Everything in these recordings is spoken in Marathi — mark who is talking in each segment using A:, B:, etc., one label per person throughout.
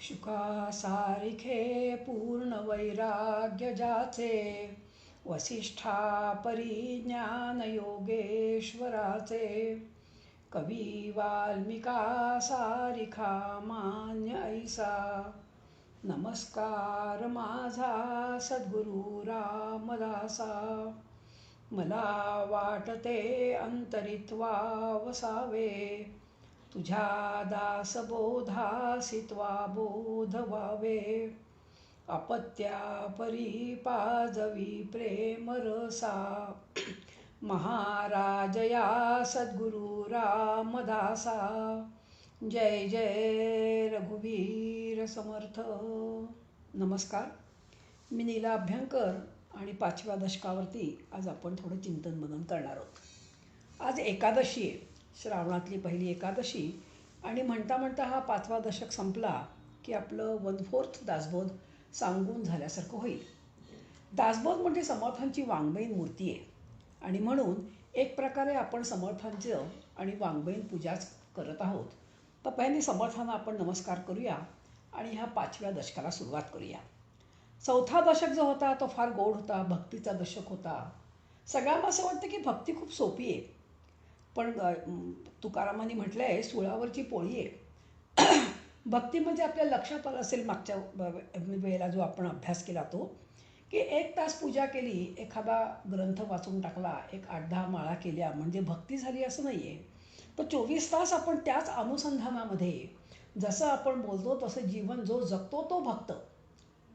A: शुका सारिखे पूर्ण वैराग्य जाचे, वसिष्ठा परिज्ञान योगेश्वराचे. कवी वाल्मिका सारिखा मान्य ऐसा, नमस्कार माझा सद्गुरु रामदासा. मला वाटते अंतरित्वा वसावे, तुझ्या दासबोधासी त्वा बोध व्हावे. अपत्या परी पाजवी प्रेम रसा, महाराज या सद्गुरु रामदासा. जय जय रघुवीर समर्थ. नमस्कार, मी नीला अभ्यंकर आणि 5व्या दशकावरती आज आपण थोडं चिंतन मनन करणार आहोत. आज एकादशी आहे, श्रावणातली पहिली एकादशी. आणि म्हणता म्हणता हा 5वा दशक संपला की आपलं 1/4 दासबोध सांगून झाल्यासारखं होईल. दासबोध म्हणजे समर्थांची वाङ्मयीन मूर्ती आहे आणि म्हणून एक प्रकारे आपण समर्थांचं आणि वाङ्मयीन पूजाच करत आहोत. तर पहिल्यांदा समर्थांना आपण नमस्कार करूया आणि ह्या 5व्या दशकाला सुरुवात करूया. 4था दशक जो होता तो फार गोड होता, भक्तीचा दशक होता. सगळ्यांना असं वाटतं की भक्ती खूप सोपी आहे, पण तुकारामांनी म्हटलं आहे सुळावरची पोळी आहे. भक्ती म्हणजे आपल्या लक्षात आलं असेल मागच्या वेळेला जो आपण अभ्यास केला तो, की 1 तास पूजा केली, एखादा ग्रंथ वाचून टाकला, एक 8-10 माळा केल्या म्हणजे भक्ती झाली असं नाही आहे. तर 24 तास आपण त्याच अनुसंधानामध्ये जसं आपण बोलतो तसं जीवन जो जगतो तो भक्त.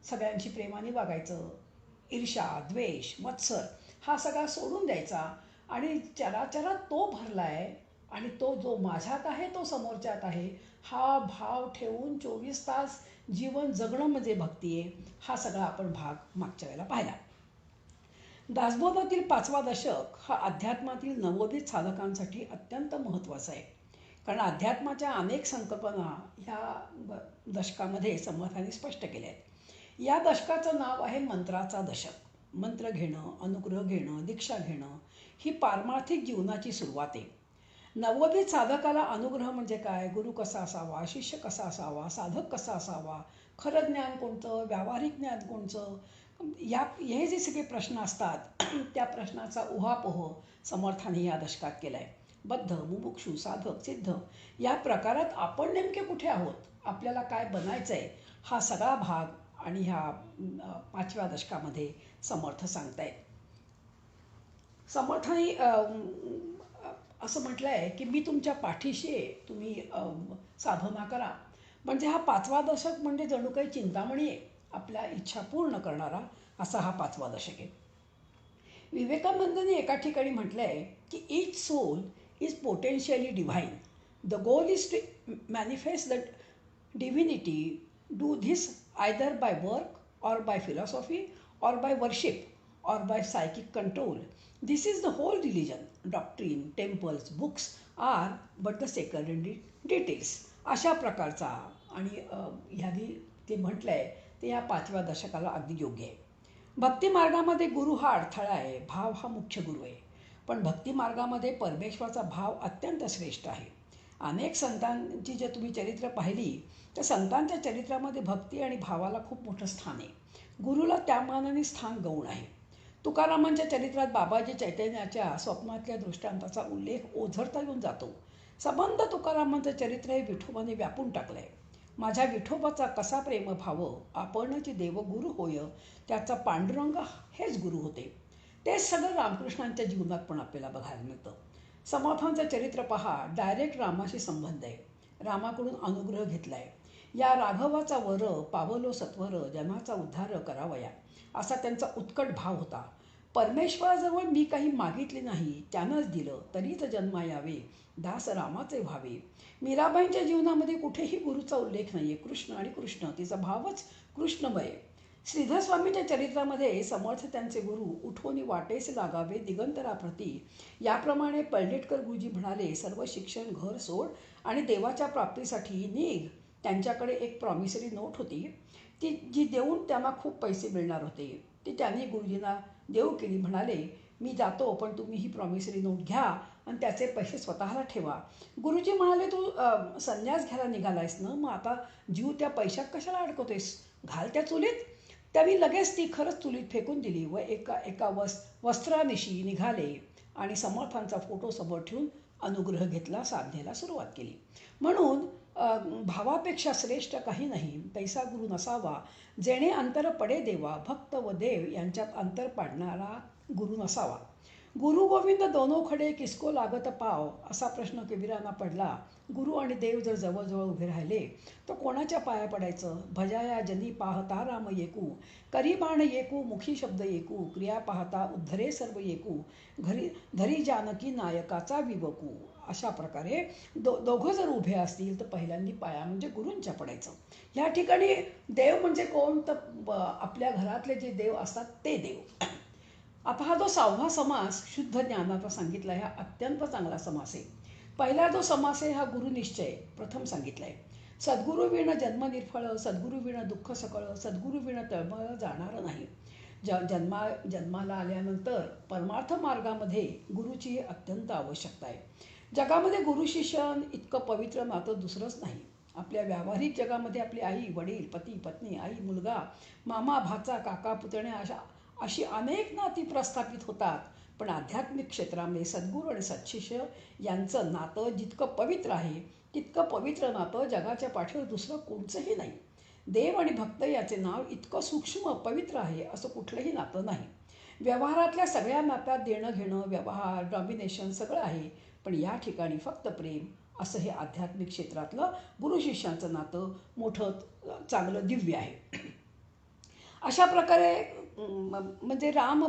A: सगळ्यांशी प्रेमाने वागायचं, ईर्ष्या, द्वेष, मत्सर हा सगळा सोडून द्यायचा आणि चराचरात तो भरला आहे आणि तो जो माझ्यात आहे तो समोरच्यात आहे हा भाव ठेवून 24 तास जीवन जगणं म्हणजे भक्ती आहे. हा सगळा आपण भाग मागच्या वेळेला पाहिला. दासबोधातील 5वा दशक हा अध्यात्मातील नवोदित साधकांसाठी अत्यंत महत्त्वाचा आहे, कारण अध्यात्माच्या अनेक संकल्पना ह्या दशकामध्ये समर्थांनी स्पष्ट केल्या आहेत. या दशकाचं नाव आहे मंत्राचा दशक. मंत्र घेणं, अनुग्रह घेणं, दीक्षा घेणं ही पारमार्थिक जीवनाची सुरुवात आहे. नवोदित साधकाला अनुग्रह म्हणजे काय, गुरु कसा असावा, शिष्य कसा असावा, साधक कसा असावा, खरं ज्ञान कोणतं, व्यावहारिक ज्ञान कोणतं, हे जे सगळे प्रश्न असतात त्या प्रश्नाचा उहापोह समर्थाने या दशकात केला आहे. बद्ध, मुमुक्षु, साधक, सिद्ध या प्रकारात आपण नेमके कुठे आहोत, आपल्याला काय बनायचं आहे, हा सगळा भाग आणि ह्या 5व्या दशकामध्ये समर्थ सांगतायत. समर्थांनी असं म्हटलं आहे की मी तुमच्या पाठीशी आहे, तुम्ही साधना करा. म्हणजे हा 5वा दशक म्हणजे जणू काही चिंतामणी आहे, आपल्या इच्छा पूर्ण करणारा असा हा 5वा दशक आहे. विवेकानंदांनी एका ठिकाणी म्हटलं आहे की each soul is potentially divine. The goal is to manifest the divinity. Do this either by work or by philosophy or by worship or by psychic control. This is the whole religion. Doctrine, temples, books are but the secondary details. अशा प्रकारचा आणि ह्यानी ते म्हटलं आहे ते या 5व्या दशकाला अगदी योग्य आहे. भक्तिमार्गामध्ये गुरु हा अडथळा आहे, भाव हा मुख्य गुरु आहे. पण भक्तिमार्गामध्ये परमेश्वराचा भाव अत्यंत श्रेष्ठ आहे. अनेक संतांची जर तुम्ही चरित्र पाहिली तर संतांच्या चरित्रामध्ये भक्ती आणि भावाला खूप मोठं स्थान आहे. गुरुला त्या मानाने स्थान गौण आहे. तुकारामांच्या चरित्रात बाबाजी चैतन्याच्या स्वप्नातल्या दृष्टांताचा उल्लेख ओझरता येऊन जातो. संबंध तुकारामांचं चरित्र हे विठोबाने व्यापून टाकलं आहे. माझ्या विठोबाचा कसा प्रेम भाव, आपणची देवगुरु होय, त्याचा पांडुरंग हेच गुरु होते. तेच सगळं रामकृष्णांच्या जीवनात पण आपल्याला बघायला मिळतं. समर्थांचं चरित्र पहा, डायरेक्ट रामाशी संबंध आहे, रामाकडून अनुग्रह घेतला आहे. या राघवाचा वर पावलो सत्वर, जनाचा उद्धार करावया असा त्यांचा उत्कट भाव होता. परमेश्वराजवळ मी काही मागितले नाही, त्यानंच दिलं, तरीच जन्मा यावे, दास रामाचे व्हावे. मीराबाईंच्या जीवनामध्ये कुठेही गुरुचा उल्लेख नाही आहे. कृष्ण आणि कृष्ण, तिचा भावच कृष्णमय. श्रीधर स्वामींच्या चरित्रामध्ये समर्थ त्यांचे गुरु उठवणी वाटेस लागावे दिगंतराप्रती याप्रमाणे पळणेटकर गुरुजी म्हणाले, सर्व शिक्षण घर सोड आणि देवाच्या प्राप्तीसाठी निघ. त्यांच्याकडे एक प्रॉमिसरी नोट होती, ती जी देऊन त्यांना खूप पैसे मिळणार होते, ती त्यांनी गुरुजींना देऊ केली. म्हणाले मी जातो, पण तुम्ही ही प्रॉमिसरी नोट घ्या आणि त्याचे पैसे स्वतःला ठेवा. गुरुजी म्हणाले, तू संन्यास घ्यायला निघालायस ना, मग आता जीव त्या पैशात कशाला अडकवतेस, घाल त्या चुलीत. त्यांनी लगेच ती खरंच चुलीत फेकून दिली व एका एका वस्त्रानिशी निघाले आणि समर्थांचा फोटो समोर ठेवून अनुग्रह घेतला, साधनेला सुरुवात केली. म्हणून भावापेक्षा श्रेष्ठ काही नाही, तैसा गुरु नसावा, जेणे अंतर पडे देवा, भक्त व देव यांच्यात अंतर पाडणारा गुरु नसावा. गुरु गोविंद दोनो खडे किसको लागत पाव, असा प्रश्न कबीरांना पडला. गुरु आणि देव जर जवळजवळ उभे राहिले तर कोणाच्या पाया पडायचं. भजाया जनी पाहता राम येकू, करी बाण येकू, मुखी शब्द येकू, क्रिया पाहता उद्धरे सर्व येकू, घरी धरी जानकी नायकाचा विवकू. अशा प्रकारे दोघं जर उभे असतील तर पहिल्यांदी पाया म्हणजे गुरूंच्या पडायचं. ह्या ठिकाणी देव म्हणजे कोण, तर आपल्या घरातले जे देव असतात ते देव. आता हा जो 6वा समास शुद्ध ज्ञानाचा सांगितला आहे, हा अत्यंत चांगला समास आहे. पहिला जो समास आहे हा गुरुनिश्चय प्रथम सांगितला आहे. सद्गुरू विण जन्म निर्फळ, सद्गुरू विण दुःख सकळ, सद्गुरू विण तळमळ जाणार नाही. जन्माला आल्यानंतर परमार्थ मार्गामध्ये गुरुची अत्यंत आवश्यकता आहे. जगामध्ये गुरु शिष्य इतकं पवित्र नातं दुसरंच नाही. आपल्या व्यावहारिक जगामध्ये आपली आई वडील, पती पत्नी, आई मुलगा, मामा भाचा, काका पुतण्या अशी अनेक नाती प्रस्थापित होतात. पण आध्यात्मिक क्षेत्रामध्ये सद्गुरू आणि सत्शिष्य यांचं नातं जितकं पवित्र आहे तितकं पवित्र नातं जगाच्या पाठीवर दुसरं कोणचंही नाही. देव आणि भक्त याचे नाव इतकं सूक्ष्म पवित्र आहे असं कुठलंही नातं नाही. व्यवहारातल्या सगळ्या नात्यात देणं घेणं, व्यवहार, डॉमिनेशन सगळं आहे, पण या ठिकाणी फक्त प्रेम असं हे आध्यात्मिक क्षेत्रातलं गुरु शिष्यांचं नातं मोठं चांगलं दिव्य आहे. अशा प्रकारे म्हणजे राम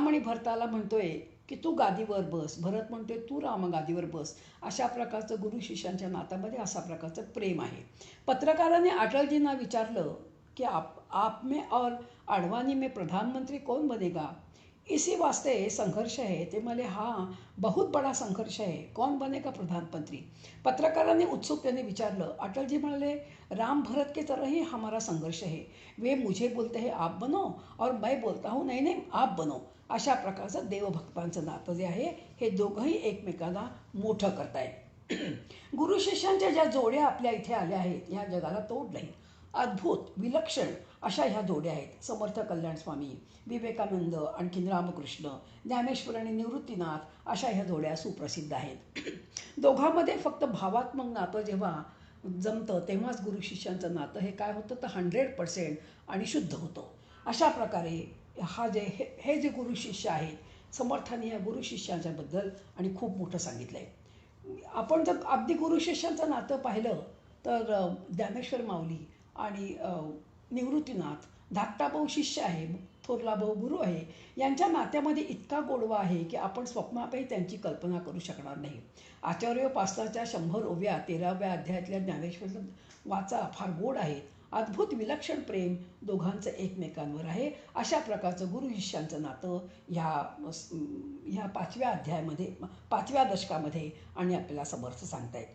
A: आणि भरताला म्हणतोय की तू गादीवर बस, भरत म्हणतोय तू राम गादीवर बस. अशा प्रकारचं गुरु शिष्यांच्या नात्यामध्ये अशा प्रकारचं प्रेम आहे. पत्रकाराने अटलजींना विचारलं की आप में और आडवाणी में प्रधानमंत्री कौन बनेगा, इसी वास्ते संघर्ष है. ते म्हणाले हाँ बहुत बड़ा संघर्ष है, कौन बनेगा प्रधानमंत्री. पत्रकारांनी उत्सुकतेने विचारलं. अटलजी म्हणाले राम भरत के तरह ही हमारा संघर्ष है, वे मुझे बोलते हैं आप बनो और मैं बोलता हूँ नाही नाही आप बनो. अशा प्रकारचं देवभक्तांचं नातं जे आहे हे दोघंही एकमेकांना मोठं करतायत. गुरु शिष्यांच्या ज्या जोड्या आपल्या इथे आल्या आहेत ह्या जगाला तोड नाही. अद्भुत विलक्षण अशा ह्या जोड्या आहेत. समर्थ कल्याण स्वामी, विवेकानंद, आणखीन रामकृष्ण, ज्ञानेश्वर आणि निवृत्तीनाथ अशा ह्या जोड्या सुप्रसिद्ध आहेत. दोघांमध्ये फक्त भावात्मक नातं जेव्हा जमतं तेव्हाच गुरु शिष्यांचं नातं हे काय होतं तर 100% आणि शुद्ध होतं. अशा प्रकारे हा हे जे गुरु शिष्य आहेत, समर्थांनी या गुरु शिष्यांच्याबद्दल आणि खूप मोठं सांगितलं आहे. आपण जर अगदी गुरु शिष्यांचं नातं पाहिलं तर ज्ञानेश्वर माऊली आणि निवृत्तीनाथ, धाकटा भाऊ शिष्य आहे, थोरला भाऊ गुरु आहे, यांच्या नात्यामध्ये इतका गोडवा आहे की आपण स्वप्नातही त्यांची कल्पना करू शकणार नाही. आचार्योपासनाच्या 100 ओव्या 13व्या अध्यायातल्या ज्ञानेश्वर वाचा फार गोड आहेत. अद्भुत विलक्षण प्रेम दोघांचं एकमेकांवर आहे. अशा प्रकारचं गुरु शिष्यांचं नातं ह्या 5व्या अध्यायामध्ये 5व्या दशकामध्ये आणि आपल्याला समर्थ सांगतायत.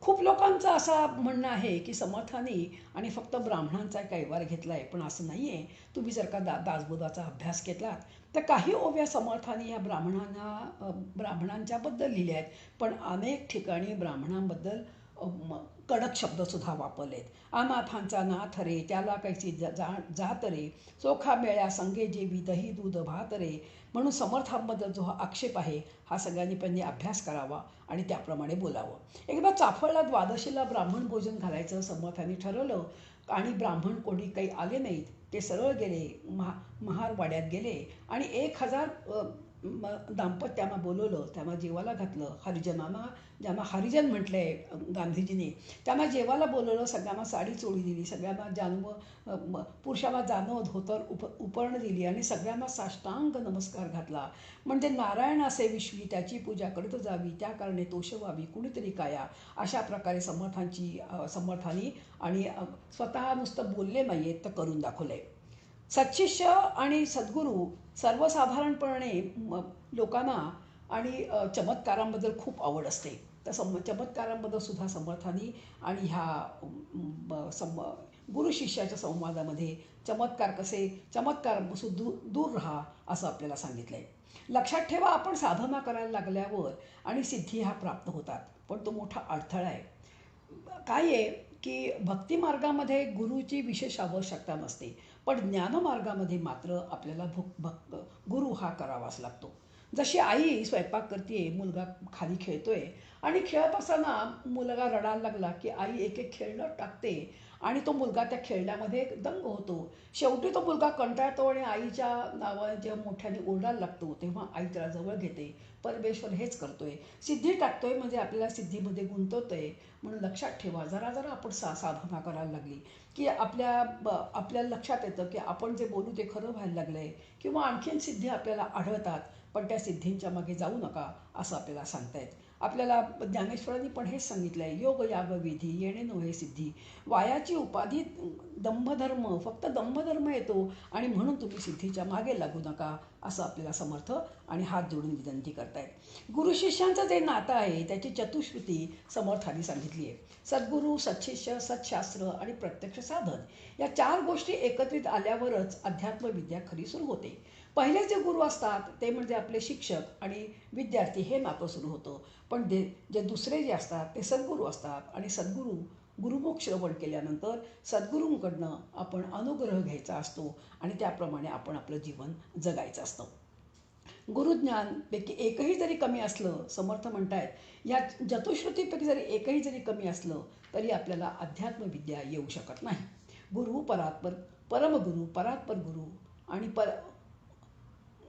A: खूप लोकांचं असं म्हणणं आहे की समर्थांनी आणि फक्त ब्राह्मणांचा कैवार घेतला आहे, पण असं नाही आहे. तुम्ही जर का दासबोधाचा अभ्यास केलात तर काही ओव्या समर्थांनी या ब्राह्मणांच्याबद्दल लिहिल्या आहेत, पण अनेक ठिकाणी ब्राह्मणांबद्दल कडक शब्दसुद्धा वापरलेत. अनाथांचा नाथ रे, त्याला कैसी जात रे, चोखा मेळ्या संगे जेवी दही दूध भात रे. म्हणून समर्थांबद्दल जो हा आक्षेप आहे हा सगळ्यांनी त्यांनी अभ्यास करावा आणि त्याप्रमाणे बोलावं. एकदा चाफळला द्वादशीला ब्राह्मण भोजन घालायचं समर्थांनी ठरवलं आणि ब्राह्मण कोणी काही आले नाहीत. ते सरळ गेले, महारवाड्यात गेले आणि 1000 दाम्पत्यांना बोलवलं, त्यांना जेवायला घातलं. हरिजनांना, ज्यांना हरिजन म्हटलं आहे गांधीजीने, त्यांना जेवायला बोलवलं. सगळ्यांना साडी चोळी दिली, सगळ्यांना पुरुषाला जानव धोतर उपरण दिली आणि सगळ्यांना साष्टांग नमस्कार घातला. म्हणजे नारायण असे विश्वी त्याची पूजा करत जावी, त्या कारणे तोष व्हावी कुणीतरी काया. अशा प्रकारे समर्थांनी आणि स्वतः नुसतं बोलले नाही आहेत तर करून दाखवलं आहे. सत्शिष्य आणि सद्गुरू सर्वसाधारणपणे लोकांना आणि चमत्कारांबद्दल खूप आवड असते. त्या चमत्कारांबद्दल सुद्धा समर्थांनी आणि ह्या गुरु शिष्याच्या संवादामध्ये चमत्कारापासून दूर राहा असं आपल्याला सांगितलं आहे. लक्षात ठेवा, आपण साधना करायला लागल्यावर आणि सिद्धी ह्या प्राप्त होतात, पण तो मोठा अडथळा आहे. काय आहे की भक्तिमार्गामध्ये गुरुची विशेष आवश्यकता नसते, पण ज्ञानमार्गामध्ये मात्र आपल्याला गुरु हा करावाच लागतो. जशी आई स्वयंपाक करते, मुलगा खाली खेळतोय आणि खेळत असताना मुलगा रडायला लागला की आई एक एक खेळणं टाकते आणि तो मुलगा त्या खेळण्यामध्ये दंग होतो. शेवटी तो मुलगा कंटाळतो आणि आईच्या नावाने जेव्हा मोठ्याने ओरडायला लागतो तेव्हा आई त्याला जवळ घेते. परमेश्वर हेच करतोय, सिद्धी टाकतोय म्हणजे आपल्याला सिद्धीमध्ये गुंतवतोय. म्हणून लक्षात ठेवा, जरा जरा आपण साधना करायला लागली की आपल्याला लक्षात येतं की आपण जे बोलू ते खरं व्हायला लागलंय किंवा आणखीन सिद्धी आपल्याला आढळतात, पण त्या सिद्धींच्या मागे जाऊ नका असं आपल्याला सांगतायत. आपल्याला ज्ञानेश्वरांनी पण हेच सांगितलं आहे, योग याग विधी येणे नव्हे सिद्धी, वायाची उपाधी दंभधर्म, फक्त दंभधर्म येतो आणि म्हणून तुम्ही सिद्धीच्या मागे लागू नका असं आपल्याला समर्थ आणि हात जोडून विनंती करतायत. गुरु शिष्यांचं जे नातं आहे त्याची चतुश्रुती समर्थांनी सांगितली आहे. सद्गुरू, सत्शिष्य, सत्शास्त्र आणि प्रत्यक्ष साधन या 4 गोष्टी एकत्रित आल्यावरच अध्यात्मविद्या खरी सुरू होते. पहिले जे गुरु असतात ते म्हणजे आपले शिक्षक आणि विद्यार्थी हे नातं सुरू होतं, पण जे दुसरे जे असतात ते सद्गुरू असतात आणि गुरुमुख श्रवण केल्यानंतर सद्गुरूंकडनं आपण अनुग्रह घ्यायचा असतो आणि त्याप्रमाणे आपण आपलं जीवन जगायचं असतं. गुरुज्ञानपैकी एकही जरी कमी असलं, समर्थ म्हणतायत, या चतुश्रुतीपैकी जरी एकही जरी कमी असलं तरी आपल्याला अध्यात्मविद्या येऊ शकत नाही. गुरु परात्पर, परमगुरु, परात्पर गुरु आणि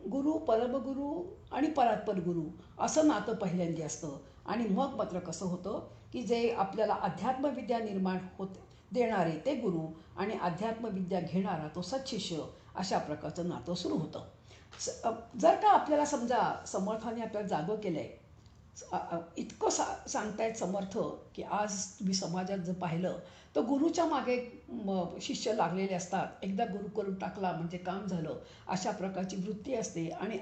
A: गुरु, परमगुरु आणि परात्पर गुरु असं नातं पहिल्यांदा असतं आणि मग मात्र कसं होतं की जे आपल्याला अध्यात्मविद्या निर्माण देणारे ते गुरु आणि अध्यात्मविद्या घेणारा तो सत्शिष्य, अशा प्रकारचं नातं सुरू होतं. जर का आपल्याला समजा समर्थाने आपल्याला जागं केलं आहे, इतकं सांगतायत समर्थ की आज तुम्ही समाजात जर पाहिलं तर गुरुच्या मागे शिष्य लागलेले असतात. एकदा गुरु करून टाकला म्हणजे काम झालं, अशा प्रकारची वृत्ती असते आणि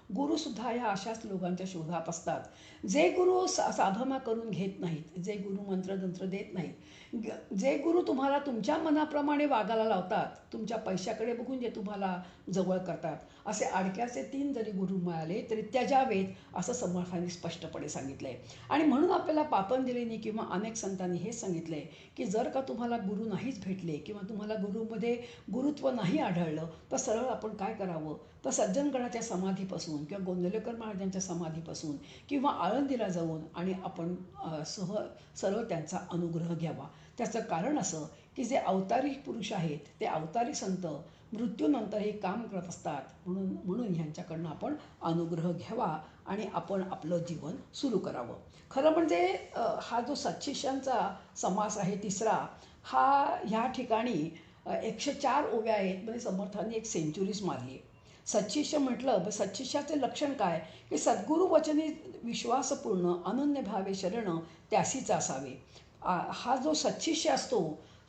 A: गुरुसुद्धा ह्या अशाच लोकांच्या शोधात असतात. जे गुरु साधना करून घेत नाहीत, जे गुरु मंत्रतंत्र देत नाहीत, जे गुरु तुम्हाला तुमच्या मनाप्रमाणे वागायला लावतात, तुमच्या पैशाकडे बघून जे तुम्हाला जवळ करतात, असे अडक्याचे 3 जरी गुरु मिळाले तरी त्याजावेत असं समर्थांनी स्पष्टपणे सांगितलं आहे. आणि म्हणून आपल्याला पातंजलींनी किंवा अनेक संतांनी हेच सांगितलं आहे की जर का तुम्हाला गुरु नाहीच भेटले किंवा तुम्हाला गुरुमध्ये गुरुत्व नाही आढळलं तर सरळ आपण काय करावं, तर सज्जनगणाच्या समाधीपासून किंवा गोंदवलेकर महाराजांच्या समाधीपासून किंवा आळंदीला जाऊन आणि आपण सरळ त्यांचा अनुग्रह घ्यावा. त्याचं कारण असं की जे अवतारी पुरुष आहेत ते अवतारी संत मृत्यूनंतरही काम करत असतात, म्हणून ह्यांच्याकडनं आपण अनुग्रह घ्यावा आणि आपण आपलं जीवन सुरू करावं. खरं म्हणजे हा जो सत्शिष्यांचा समास आहे तिसरा, हा ह्या ठिकाणी 104 ओव्या आहेत. म्हणजे समर्थांनी एक सेंचुरीज मारली आहे. सत्शिष्य म्हटलं, सत्शिष्याचे लक्षण काय की सद्गुरू वचनी विश्वासपूर्ण, अनन्य भावे शरण त्यासीच असावे. हा जो सत्शिष्य असतो,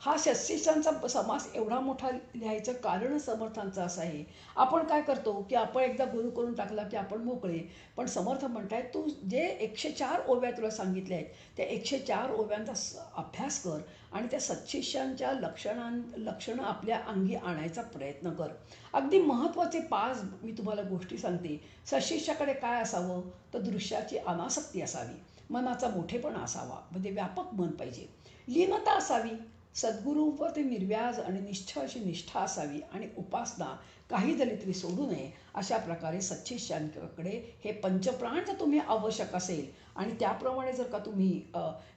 A: हा सत्शिष्यांचा समास एवढा मोठा लिहायचं कारण समर्थांचं असं आहे. आपण काय करतो की आपण एकदा गुरु करून टाकला की आपण मोकळे, पण समर्थ म्हणतायत तू जे 104 ओव्या तुला सांगितल्या आहेत त्या 104 ओव्यांचा अभ्यास कर आणि त्या सत्शिष्यांच्या लक्षणं आपल्या अंगी आणायचा प्रयत्न कर. अगदी महत्त्वाचे 5 मी तुम्हाला गोष्टी सांगते. सत्शिष्याकडे काय असावं, तर दृश्याची अनासक्ती असावी, मनाचा मोठेपणा असावा, म्हणजे व्यापक मन पाहिजे, लीनता असावी, सद्गुरूवरती निर्व्याज आणि निष्ठ अशी निष्ठा असावी आणि उपासना काही झाली तरी सोडू नये. अशा प्रकारे सत्शिष्यांकडे हे पंचप्राण जर तुम्ही आवश्यक असेल आणि त्याप्रमाणे जर का तुम्ही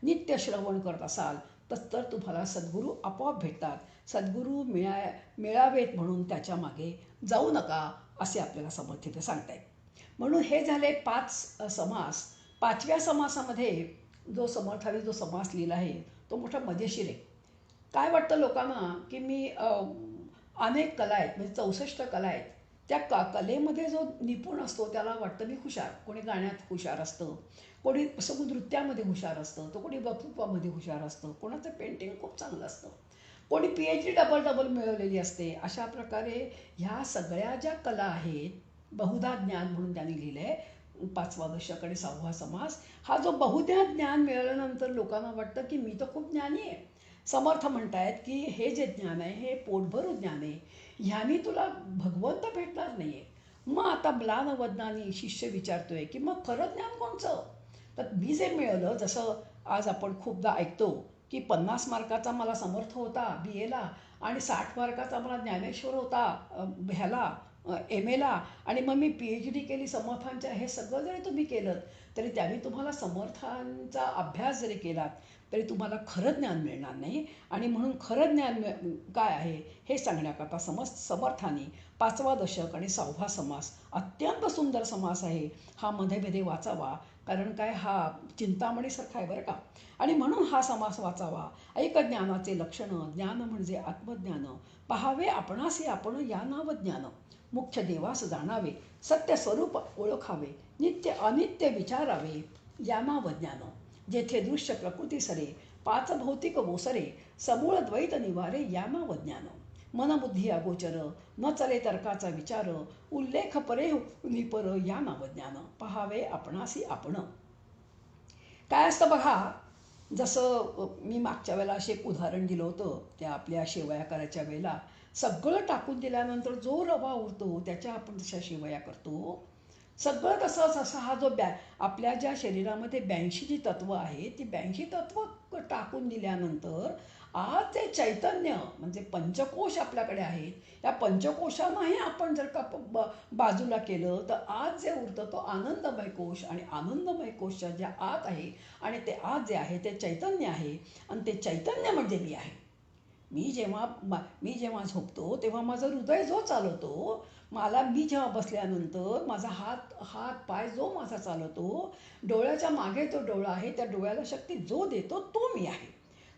A: नित्य श्रवण करत असाल तर तुम्हाला सद्गुरू आपोआप भेटतात. सद्गुरू मिळावेत म्हणून त्याच्या मागे जाऊ नका असे आपल्याला समर्थ सांगतायत. म्हणून हे झाले 5 समास. 5व्या समासामध्ये जो समर्थाने जो समास लिहिला आहे तो मोठा मजेशीर आहे. काय वाटतं लोकांना की मी अनेक कला आहेत, म्हणजे 64 कला आहेत, त्या कलेमध्ये जो निपुण असतो त्याला वाटतं मी हुशार. कोणी गाण्यात हुशार असतं, कोणी नृत्यामध्ये हुशार असतं, तर कोणी वक्तृत्वामध्ये हुशार असतं, कोणाचं पेंटिंग खूप चांगलं असतं, कोणी PhD डबल मिळवलेली असते. अशा प्रकारे ह्या सगळ्या ज्या कला आहेत, बहुधा ज्ञान म्हणून त्यांनी लिहिलं आहे, पाचवा दशक आणि सहावा समास. हा जो बहुज्ञान ज्ञान मिळाल्यानंतर लोकांना वाटतं की मी तर खूप ज्ञानी आहे. समर्थ म्हणतायत की हे जे ज्ञान आहे हे पोटभरू ज्ञान आहे, ह्यानी तुला भगवंत भेटणार नाही आहे. मग आता म्लानवदनानी शिष्य विचारतोय की मग खरं ज्ञान कोणचं? तर मी जे मिळवलं, जसं आज आपण खूपदा ऐकतो की 50 मार्काचा मला समर्थ होता बी एला, आणि 60 मार्काचा मला ज्ञानेश्वर होता ह्याला एम एला, आणि मग मी पी एच डी केली समर्थांच्या. हे सगळं जरी तुम्ही केलं तरी त्यांनी तुम्हाला समर्थांचा अभ्यास जरी केलात तरी तुम्हाला खरं ज्ञान मिळणार नाही. आणि म्हणून खरं ज्ञान काय आहे हे सांगण्याकरता समर्थांनी पाचवा दशक आणि सहावा समास, अत्यंत सुंदर समास आहे हा, मध्ये मध्ये वाचावा. कारण काय, हा चिंतामणीसारखा आहे बरं का. आणि म्हणून हा समास वाचावा. ऐक ज्ञानाचे लक्षणं, ज्ञान म्हणजे आत्मज्ञान. पहावे आपणासी आपण या नाव ज्ञान. मुख्य देवास जाणावे, सत्य स्वरूप ओळखावे, नित्य अनित्य विचारावे, या नाव ज्ञान. जेथे दृश्य प्रकृती सरे, पाच भौतिक ओसरे, समूळ द्वैत निवारे, या नाव ज्ञान. मनबुद्धी अगोचर, न चले तर्काचा विचार, उल्लेख परे निपर, या नाव ज्ञान. पहावे आपणासी आपण. काय असतं बघा, जसं मी मागच्या वेळेला असे एक उदाहरण दिलं होतं, त्या आपल्या शेवया करायच्या वेळेला सगळं टाकून दिल्यानंतर जो रवा उरतो त्याच्या आपण जशा शेवया करतो, सगळं तसंच. असा हा जो आपल्या ज्या शरीरामध्ये 82 जी तत्व आहेत, ती 82 तत्व टाकून दिल्यानंतर आज ते चैतन्य म्हणजे पंचकोश आपल्याकडे आहेत, या पंचकोशांनाही आपण जर का बाजूला केलं तर आज जे उरतं तो आनंदमय कोश. आणि आनंदमय कोशच्या ज्या आत आहे, आणि ते आत जे आहे ते चैतन्य आहे, आणि ते चैतन्य म्हणजे मी आहे. मी जेव्हा झोपतो तेव्हा माझं हृदय जो चालवतो, मी जेव्हा बसल्यानंतर माझा हात पाय जो माझा चालवतो, डोळ्याच्या मागे जो डोळा आहे त्या डोळ्याला शक्ती जो देतो तो मी आहे.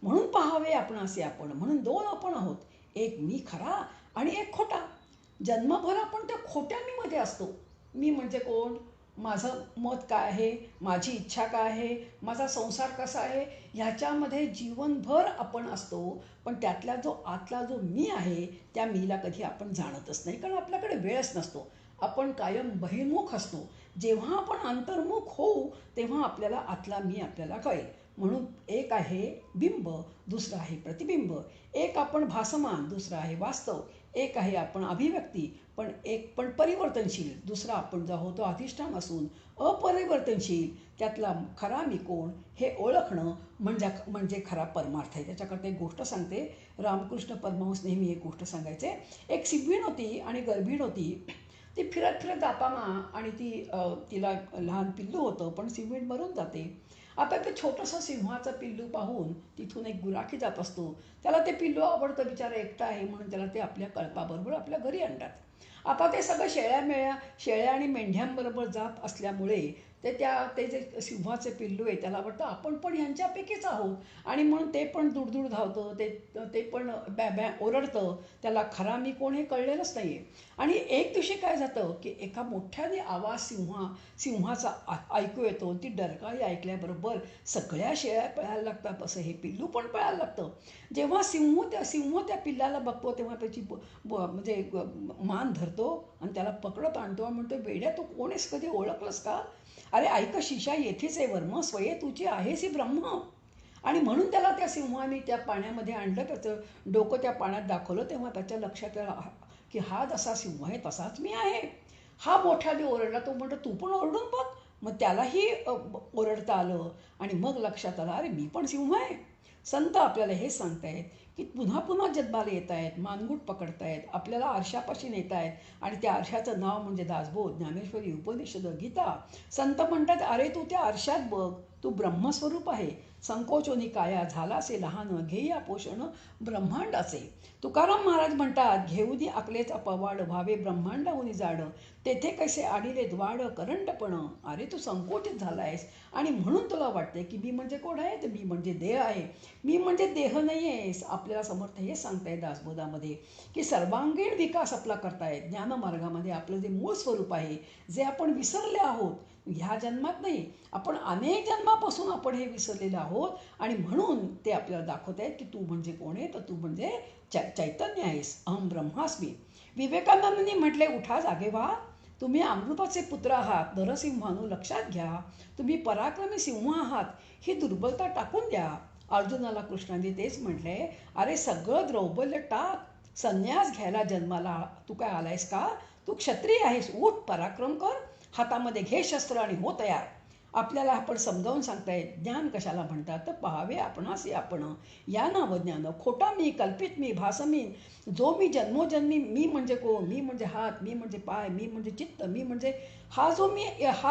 A: म्हणून पहावे आपणासी आपण. म्हणून दोन आपण आहोत, एक मी खरा आणि एक खोटा. जन्मभर आपण त्या खोट्या मी मध्ये असतो. मी म्हणजे कोण, माझं मत काय आहे, माझी इच्छा काय आहे, माझा संसार कसा आहे, ह्याच्यामध्ये जीवनभर आपण असतो. पण त्यातला जो आतला जो मी आहे त्या मीला कधी आपण जाणतच नाही, कारण आपल्याकडे वेळच नसतो. आपण कायम बहिर्मुख असतो. जेव्हा आपण अंतर्मुख होऊ तेव्हा आपल्याला आतला मी आपल्याला कळेल. म्हणून एक आहे बिंब, दुसरा आहे प्रतिबिंब. एक आपण भासमान, दुसरा आहे वास्तव. एक आहे आपण अभिव्यक्ती, पण परिवर्तनशील. दुसरा आपण जो होतो अधिष्ठान असून अपरिवर्तनशील. त्यातला खरा मी कोण हे ओळखणं म्हणजे खरा परमार्थ आहे. त्याच्याकरता एक गोष्ट सांगते. रामकृष्ण परमहंस नेहमी एक गोष्ट सांगायचे. एक सिव्हीण होती आणि गर्भीण होती. ती फिरत फिरत जाताना, आणि तिला लहान पिल्लू होतं, पण सिव्हीण मरून जाते. आता ते छोटंसं सिंहाचं पिल्लू पाहून तिथून एक गुराखी जात असतो. त्याला ते पिल्लू आवडतं, बिचारा एकटा आहे म्हणून त्याला ते आपल्या कळपाबरोबर आपल्या घरी आणतात. आता ते सगळं शेळ्या आणि मेंढ्यांबरोबर जात असल्यामुळे ते जे सिंहाचे पिल्लू आहे त्याला वाटतं आपण पण ह्यांच्यापैकीच आहोत, आणि म्हणून ते पण दूर धावतं, ते पण बॅ ओरडतं. त्याला खरा मी कोण हे कळलेलंच नाही आहे. आणि एक दिवशी काय जातं की एका मोठ्याने आवाज सिंहाचा ऐकू येतो. ती डरकाळी ऐकल्याबरोबर सगळ्या शेळ्या पळायला लागतात, असं हे पिल्लू पण पळायला लागतं. जेव्हा सिंह त्या पिल्लाला बघतो तेव्हा त्याची म्हणजे मान धरतो आणि त्याला पकडत आणतो आणि म्हणतो, वेड्या तू कोण आहेस, कधी ओळखलंस का? अरे ऐक शिशा, येथेच आहे वर्म, स्वये तुझी आहेस ही ब्रह्म. आणि म्हणून त्याला त्या सिंहाने त्या पाण्यामध्ये आणलं, त्याचं डोकं त्या पाण्यात दाखवलं. तेव्हा त्याच्या लक्षात आलं की हा जसा सिंह आहे तसाच मी आहे. हा मोठ्याने ओरडला. तो म्हणतो तू पण ओरडून बघ. मग त्यालाही ओरडता आलं, आणि मग लक्षात आलं अरे मी पण सिंह आहे. संत आपल्याला हे सांगतायत की पुन्हा पुन्हा जन्माला येत आहेत, मानगूट पकडतायत, आपल्याला आरशापाशी नेत आहेत, आणि त्या आरशाचं नाव म्हणजे दासबोध, ज्ञानेश्वरी, उपनिषद, गीता. संत म्हणतात अरे तू त्या आरशात बघ, तू ब्रह्मस्वरूप आहे. संकोचोनी काया झालासे लहान, घेया पोषण ब्रह्मांडाचे. तुकाराम महाराज म्हणतात, घेऊनी अकलेचा पवाड, व्हावे ब्रह्मांडाहून जाड, तेथे कैसे आडिले द्वाड करंटपण. अरे तू संकोचित झाला आहेस, आणि म्हणून तुला वाटते की मी म्हणजे कोण आहे, तर मी म्हणजे देह आहे. मी म्हणजे देह नाही आहेस. आपल्याला समर्थ हे सांगताय दासबोधामध्ये की सर्वांगीण विकास आपला करतायत ज्ञानमार्गामध्ये. आपलं जे मूळ स्वरूप आहे, जे आपण विसरले आहोत, ह्या जन्मात नाही, आपण अनेक जन्मापासून आपण हे विसरलेलं आहोत. आणि म्हणून ते आपल्याला दाखवत आहेत की तू म्हणजे कोण आहे, तर तू म्हणजे चैतन्य आहेस. अहम ब्रह्मास्मी. विवेकानंदांनी म्हटले, उठा जागे व्हा, तुम्ही अमृताचे पुत्र आहात नरसिंहानू लक्षात घ्या. तुम्ही पराक्रमी सिंह आहात ही दुर्बलता टाकून द्या. अर्जुनाला कृष्णाने तेच म्हटले, अरे सगळं द्रौबल्य टाक, संन्यास घ्यायला जन्माला तू काय आलायस का? तू क्षत्रिय आहेस, उठ पराक्रम कर, हातामध्ये घे शस्त्र आणि हो तयार. आपल्याला आपण समजावून सांगताय ज्ञान कशाला म्हणतात, तर पाहावे आपणासी आपण, या नाव ज्ञान खोटा मी कल्पित मी भासमी, जो मी जन्मोजन्मी मी म्हणजे कोण, मी म्हणजे हात, मी म्हणजे पाय, मी म्हणजे चित्त, मी म्हणजे हा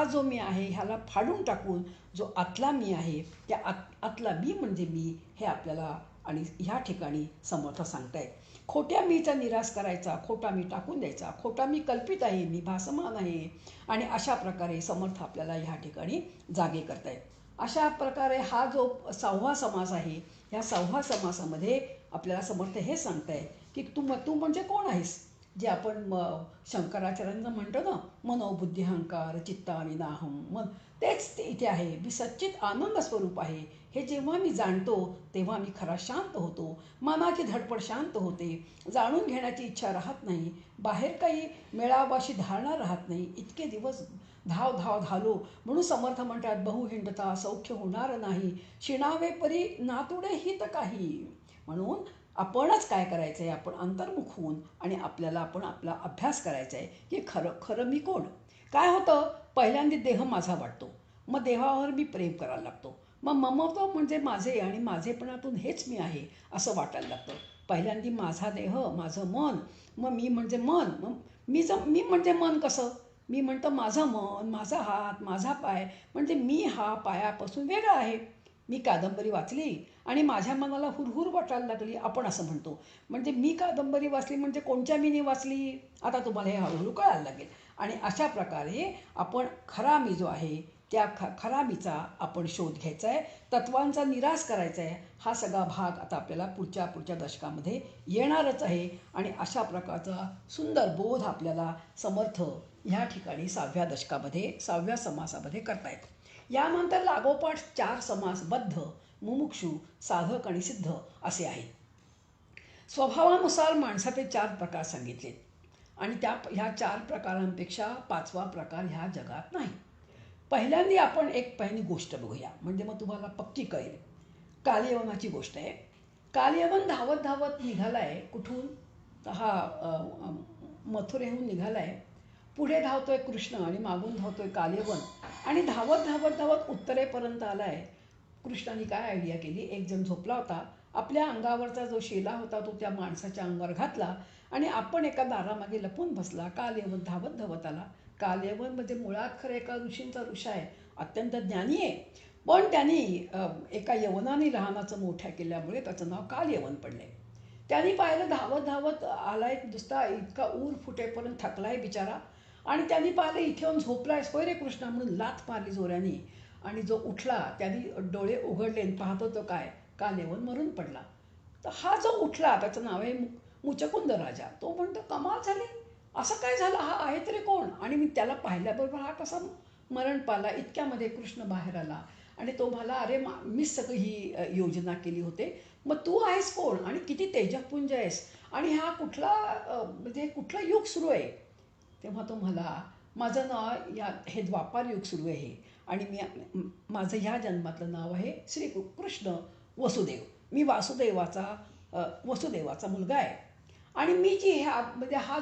A: जो मी आहे ह्याला फाडून टाकून जो आतला मी आहे त्या आतला मी म्हणजे मी हे आपल्याला आणि ह्या ठिकाणी समर्थ सांगतायत. खोट्या मीचा निराश करायचा, खोटा मी टाकून द्यायचा, खोटा मी कल्पित आहे, मी भासमान आहे. आणि अशा प्रकारे समर्थ आपल्याला ह्या ठिकाणी जागे करतायत. अशा प्रकारे हा जो 6वा समास आहे, ह्या 6व्या समासामध्ये आपल्याला समर्थ हे सांगताय की तू म्हणजे कोण आहेस, जे आपण शंकराचार्यांना म्हणतो ना, मनोबुद्धी अहंकार चित्ता आणि नाहम मन, तेच ते इथे आहे. मी सच्चित आनंद स्वरूप आहे. हे जेव्हा मी जाणतो तेव्हा मी खरा शांत होतो, मनाची धडपड शांत होते, जाणून घेण्याची इच्छा राहत नाही, बाहेर काही मेळावाशी धारणा राहत नाही. इतके दिवस धाव धाव धालो म्हणून समर्थ म्हणतात, बहु हिंडता सौख्य होणार नाही, शिणावे परी नातुडे हित काही. म्हणून आपणच काय करायचं आहे, आपण अंतर्मुख होऊन आणि आपण आपला अभ्यास करायचा आहे की खरं खरं मी कोण. काय होतं, पहिल्यांदा देह माझा वाटतो, मग देहावर मी प्रेम करायला लागतो, मग ममत्व म्हणजे माझे आणि माझेपणातून हेच मी आहे असं वाटायला लागतं. पहिल्यांदा माझा देह, माझं मन, मग मी म्हणजे मन, मग मी म्हणजे मन कसं, मी म्हणतो माझं मन, माझा हात, माझा पाय, म्हणजे मी हा पायापासून वेगळा आहे. मी कादंबरी वाचली आणि माझ्या मनाला हुरहुर वाटायला लागली, आपण असं म्हणतो. म्हणजे मी कादंबरी वाचली म्हणजे कोणत्या मीने वाचली, आता तुम्हाला हे हळूहळू कळायला लागेल. आणि अशा प्रकारे आपण खरा मी जो आहे त्या खरा मीचा आपण शोध घ्यायचा आहे, तत्वांचा निराश करायचा आहे. हा सगळा भाग आता आपल्याला पुढच्या दशकामध्ये येणारच आहे. आणि अशा प्रकारचा सुंदर बोध आपल्याला समर्थ ह्या ठिकाणी 6व्या दशकामध्ये 6व्या समासामध्ये करतायत. यानंतर लागोपाठ 4 समास बद्ध, मुमुक्षू, साधक आणि सिद्ध असे आहेत. स्वभावानुसार माणसाचे 4 प्रकार सांगितलेत आणि ह्या 4 प्रकारांपेक्षा 5वा प्रकार ह्या जगात नाही. पहिल्यांदा आपण एक पहिली गोष्ट बघूया, म्हणजे मग तुम्हाला पक्की कळेल. कालयवनाची गोष्ट आहे. कालयवन धावत धावत निघालाय कुठून, तर हा मथुरेहून निघालाय. पुढे धावतोय कृष्ण आणि मागून धावतोय कालयवन आणि धावत धावत धावत उत्तरेपर्यंत आलाय. कृष्णाने काय आयडिया केली, एक जण झोपला होता, आपल्या अंगावरचा जो शेला होता तो त्या माणसाच्या अंगावर घातला आणि आपण एका दारामागे लपून बसला. कालयवन धावत धावत आला. कालयवन म्हणजे मुळात खरं एका ऋषींचा ऋषा आहे, अत्यंत ज्ञानी आहे, पण त्यांनी एका यवनाने लहानाचं मोठ्या केल्यामुळे त्याचं नाव कालयवन पडले. त्यांनी पाहिलं धावत धावत आलाय, नुसता इतका ऊर फुटेपर्यंत थकलाय बिचारा, आणि त्यांनी पाहिलं इथे येऊन झोपलाय, होय रे कृष्णा म्हणून लाथ मारली जोराने. आणि जो उठला त्यांनी डोळे उघडले आणि पाहतो तो काय, कालयवन मरून पडला. तर हा जो उठला त्याचं नाव आहे मुचकुंद राजा. तो म्हणतो कमाल झाली, असं काय झालं, हा आहे तरी कोण. आणि मी त्याला पाहिल्याबरोबर हा कसा मरण पाला. इतक्यामध्ये कृष्ण बाहेर आला आणि तो म्हणाला, अरे मीच सगळी ही योजना केली होते, मग तू आहेस कोण आणि किती तेजपुंज आहेस आणि हा म्हणजे कुठलं युग सुरू आहे. तेव्हा तो म्हणाला, माझं नाव हे द्वापार युग सुरू आहे आणि माझं ह्या जन्मातलं नाव आहे श्री कृष्ण वसुदेव. मी वसुदेवाचा मुलगा आहे. आणि मी म्हणजे हा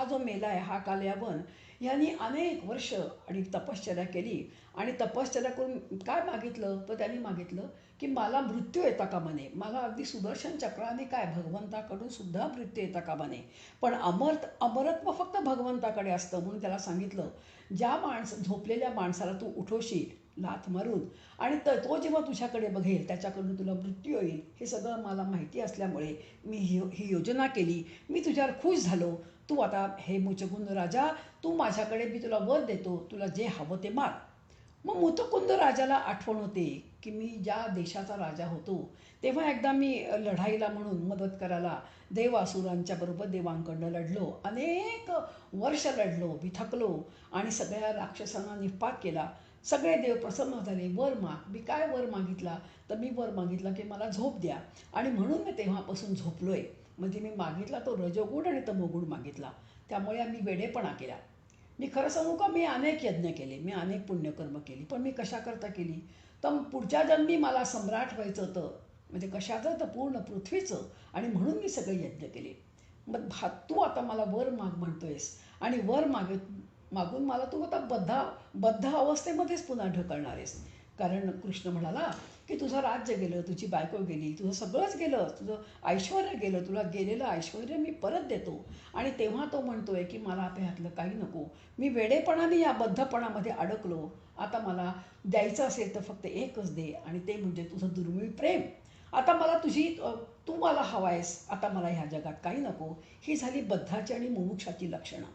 A: जो मेला आहे हा कालयवन, ह्यांनी अनेक वर्ष आणि तपश्चर्या केली आणि तपश्चर्या करून काय मागितलं, तर त्यांनी मागितलं की मला मृत्यू येता कामा नये. मला अगदी सुदर्शन चक्राने काय भगवंताकडून सुद्धा मृत्यू येता कामा नये, पण अमरत्व फक्त भगवंताकडे असतं. म्हणून त्याला सांगितलं, झोपलेल्या माणसाला तू उठवशील लाथ मारून आणि तो जेव्हा तुझ्याकडे बघेल त्याच्याकडून तुला मृत्यू येईल, हे सगळं मला माहिती असल्यामुळे मी ही योजना केली. मी तुझ्यावर खुश झालो. तू आता हे मुचकुंद राजा, तू माझ्याकडे, मी तुला वर देतो, तुला जे हवं ते माग. मग मुचकुंद राजाला आठवण होते की मी ज्या देशाचा राजा होतो तेव्हा एकदा मी लढाईला म्हणून मदत करायला देवासुरांच्या बरोबर देवांकडनं लढलो, अनेक वर्ष लढलो, मी थकलो आणि सगळ्या राक्षसांना निपात केला. सगळे देव प्रसन्न झाले. वर माग. मी काय वर मागितला, तर मी वर मागितला की मला झोप द्या आणि म्हणून मी तेव्हापासून झोपलोय. म्हणजे मी मागितला तो रजोगुण आणि तमोगुण मागितला, त्यामुळे मी वेडेपणा केला. मी खरं सांगू का, मी अनेक यज्ञ केले, मी अनेक पुण्यकर्म केली, पण मी कशाकरता केली? तर पुढच्या जन्मी मला सम्राट व्हायचं होतं. म्हणजे कशाचं? तर पूर्ण पृथ्वीचं. आणि म्हणून मी सगळे यज्ञ केले. मग तू आता मला वर माग म्हणतोयस, आणि वर मागून मला तू आता बद्ध अवस्थेमध्येच पुन्हा ढकलणार आहेस. कारण कृष्ण म्हणाला की तुझं राज्य गेलं, तुझी बायको गेली, तुझं सगळंच गेलं, तुझं ऐश्वर गेलं, तुला गेलेलं ऐश्वर मी परत देतो. आणि तेव्हा तो म्हणतोय की मला आता ह्यातलं काही नको, मी वेडेपणाने या बद्धपणामध्ये अडकलो, आता मला द्यायचं असेल तर फक्त एकच दे, आणि ते म्हणजे तुझं दुर्मिळ प्रेम. आता मला तू मला हवायस, आता मला ह्या जगात काही नको. ही झाली बद्धाची आणि मुमुक्षाची लक्षणं.